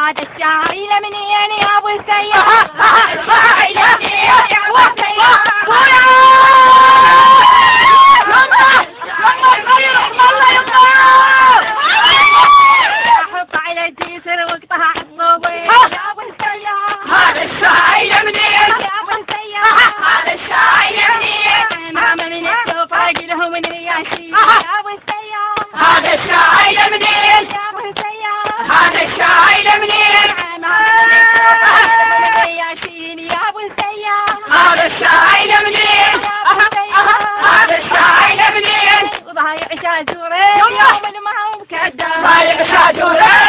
هذا الشايل منين يا ابو السيارة؟ الشايل منين يا ابو حط على الجسر واقطع الصوبين يا ابو السيارة. هذا الشايل منين يا ابو السيارة؟ هذا الشايل منين؟ ماما من السوفا قلهم من رياشي يا ابو السيارة. هذا الشايل منين يا ابو السيارة؟ هذا الشايل منين؟ ماما من السوفا قلهم من رياشين يا ابو السيارة. هذا الشايل منين يا ابو السيارة؟ هذا الشايل منين؟ وضايع شاجورين يوم المهم كذاب ضايع شاجورين